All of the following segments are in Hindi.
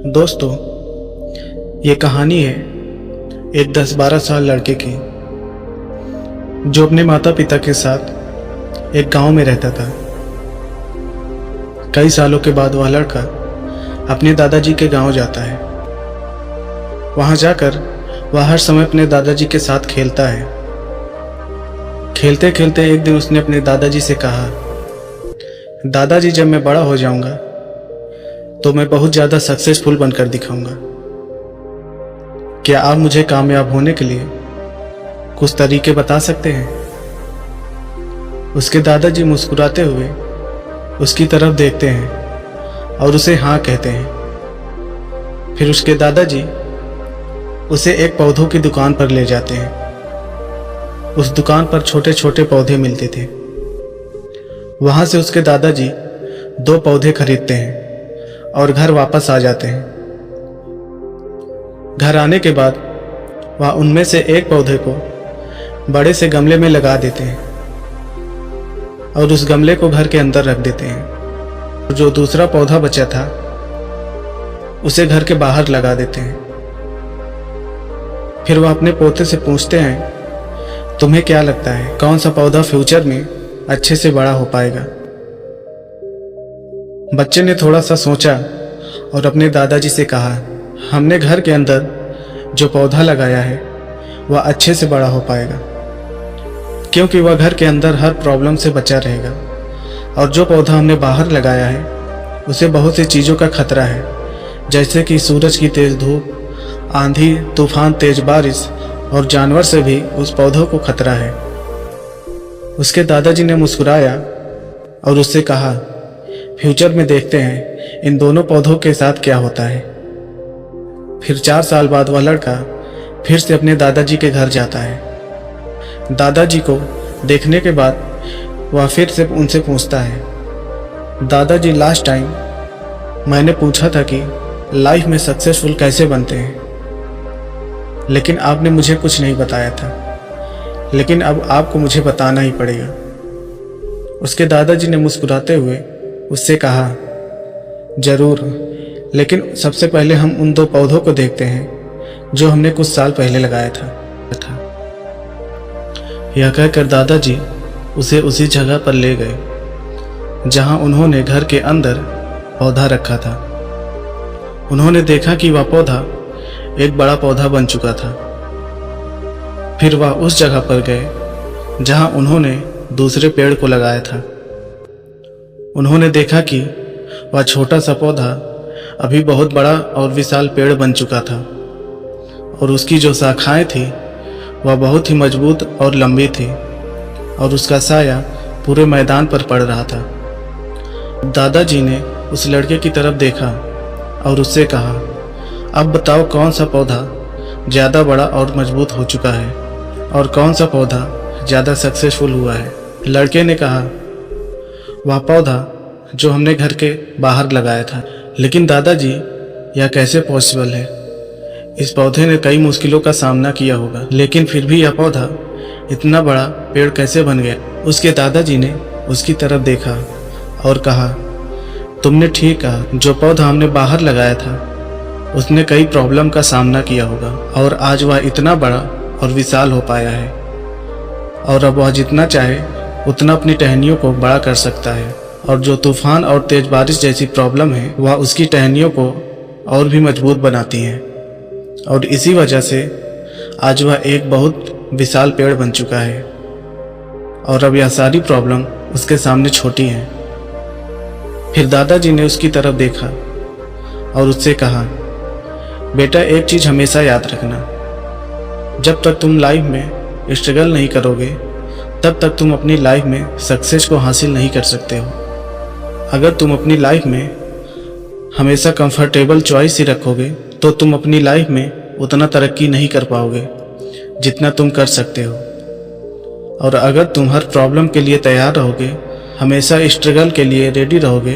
दोस्तों, ये कहानी है एक 10-12 साल लड़के की जो अपने माता पिता के साथ एक गांव में रहता था। कई सालों के बाद वह लड़का अपने दादाजी के गांव जाता है। वहां जाकर वह हर समय अपने दादाजी के साथ खेलता है। खेलते खेलते एक दिन उसने अपने दादाजी से कहा, दादाजी, जब मैं बड़ा हो जाऊंगा तो मैं बहुत ज़्यादा सक्सेसफुल बनकर दिखाऊंगा। क्या आप मुझे कामयाब होने के लिए कुछ तरीके बता सकते हैं? उसके दादाजी मुस्कुराते हुए उसकी तरफ देखते हैं और उसे हाँ कहते हैं। फिर उसके दादाजी उसे एक पौधों की दुकान पर ले जाते हैं। उस दुकान पर छोटे छोटे पौधे मिलते थे। वहां से उसके दादाजी 2 पौधे खरीदते हैं और घर वापस आ जाते हैं। घर आने के बाद वह उनमें से एक पौधे को बड़े से गमले में लगा देते हैं और उस गमले को घर के अंदर रख देते हैं। जो दूसरा पौधा बचा था उसे घर के बाहर लगा देते हैं। फिर वह अपने पोते से पूछते हैं, तुम्हें क्या लगता है कौन सा पौधा फ्यूचर में अच्छे से बड़ा हो पाएगा? बच्चे ने थोड़ा सा सोचा और अपने दादाजी से कहा, हमने घर के अंदर जो पौधा लगाया है वह अच्छे से बड़ा हो पाएगा, क्योंकि वह घर के अंदर हर प्रॉब्लम से बचा रहेगा। और जो पौधा हमने बाहर लगाया है उसे बहुत सी चीज़ों का खतरा है, जैसे कि सूरज की तेज़ धूप, आंधी तूफान, तेज बारिश और जानवर से भी उस पौधों को खतरा है। उसके दादाजी ने मुस्कुराया और उससे कहा, फ्यूचर में देखते हैं इन दोनों पौधों के साथ क्या होता है। फिर 4 साल बाद वह लड़का फिर से अपने दादाजी के घर जाता है। दादाजी को देखने के बाद वह फिर से उनसे पूछता है, दादाजी, लास्ट टाइम मैंने पूछा था कि लाइफ में सक्सेसफुल कैसे बनते हैं, लेकिन आपने मुझे कुछ नहीं बताया था, लेकिन अब आपको मुझे बताना ही पड़ेगा। उसके दादाजी ने मुस्कुराते हुए उससे कहा, जरूर, लेकिन सबसे पहले हम उन 2 पौधों को देखते हैं जो हमने कुछ साल पहले लगाया था। यह कहकर दादाजी उसे उसी जगह पर ले गए जहां उन्होंने घर के अंदर पौधा रखा था। उन्होंने देखा कि वह पौधा एक बड़ा पौधा बन चुका था। फिर वह उस जगह पर गए जहां उन्होंने दूसरे पेड़ को लगाया था। उन्होंने देखा कि वह छोटा सा पौधा अभी बहुत बड़ा और विशाल पेड़ बन चुका था और उसकी जो शाखाएं थी वह बहुत ही मजबूत और लंबी थी और उसका साया पूरे मैदान पर पड़ रहा था। दादाजी ने उस लड़के की तरफ देखा और उससे कहा, अब बताओ कौन सा पौधा ज़्यादा बड़ा और मजबूत हो चुका है और कौन सा पौधा ज़्यादा सक्सेसफुल हुआ है। लड़के ने कहा, वह पौधा जो हमने घर के बाहर लगाया था। लेकिन दादाजी, यह कैसे पॉसिबल है? इस पौधे ने कई मुश्किलों का सामना किया होगा, लेकिन फिर भी यह पौधा इतना बड़ा पेड़ कैसे बन गया? उसके दादाजी ने उसकी तरफ देखा और कहा, तुमने ठीक कहा, जो पौधा हमने बाहर लगाया था उसने कई प्रॉब्लम का सामना किया होगा और आज वह इतना बड़ा और विशाल हो पाया है और अब वह जितना चाहे उतना अपनी टहनियों को बड़ा कर सकता है। और जो तूफान और तेज बारिश जैसी प्रॉब्लम है वह उसकी टहनियों को और भी मजबूत बनाती हैं और इसी वजह से आज वह एक बहुत विशाल पेड़ बन चुका है और अब यह सारी प्रॉब्लम उसके सामने छोटी हैं। फिर दादाजी ने उसकी तरफ देखा और उससे कहा, बेटा, एक चीज़ हमेशा याद रखना, जब तक तुम लाइफ में स्ट्रगल नहीं करोगे तब तक तुम अपनी लाइफ में सक्सेस को हासिल नहीं कर सकते हो। अगर तुम अपनी लाइफ में हमेशा कंफर्टेबल चॉइस ही रखोगे तो तुम अपनी लाइफ में उतना तरक्की नहीं कर पाओगे जितना तुम कर सकते हो। और अगर तुम हर प्रॉब्लम के लिए तैयार रहोगे, हमेशा स्ट्रगल के लिए रेडी रहोगे,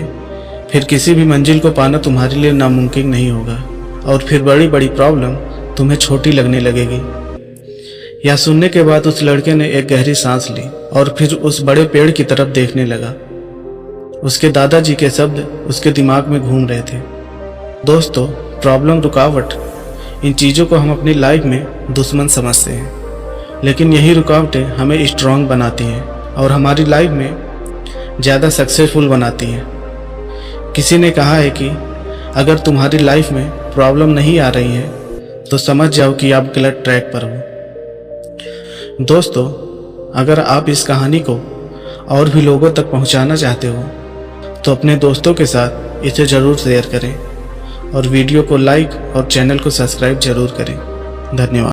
फिर किसी भी मंजिल को पाना तुम्हारे लिए नामुमकिन नहीं होगा और फिर बड़ी बड़ी प्रॉब्लम तुम्हें छोटी लगने लगेगी। यह सुनने के बाद उस लड़के ने एक गहरी सांस ली और फिर उस बड़े पेड़ की तरफ देखने लगा। उसके दादाजी के शब्द उसके दिमाग में घूम रहे थे। दोस्तों, प्रॉब्लम, रुकावट, इन चीज़ों को हम अपनी लाइफ में दुश्मन समझते हैं, लेकिन यही रुकावटें हमें स्ट्रांग बनाती हैं और हमारी लाइफ में ज़्यादा सक्सेसफुल बनाती हैं। किसी ने कहा है कि अगर तुम्हारी लाइफ में प्रॉब्लम नहीं आ रही है तो समझ जाओ कि आप गलत ट्रैक पर हो। दोस्तों, अगर आप इस कहानी को और भी लोगों तक पहुंचाना चाहते हो तो अपने दोस्तों के साथ इसे ज़रूर शेयर करें और वीडियो को लाइक और चैनल को सब्सक्राइब ज़रूर करें। धन्यवाद।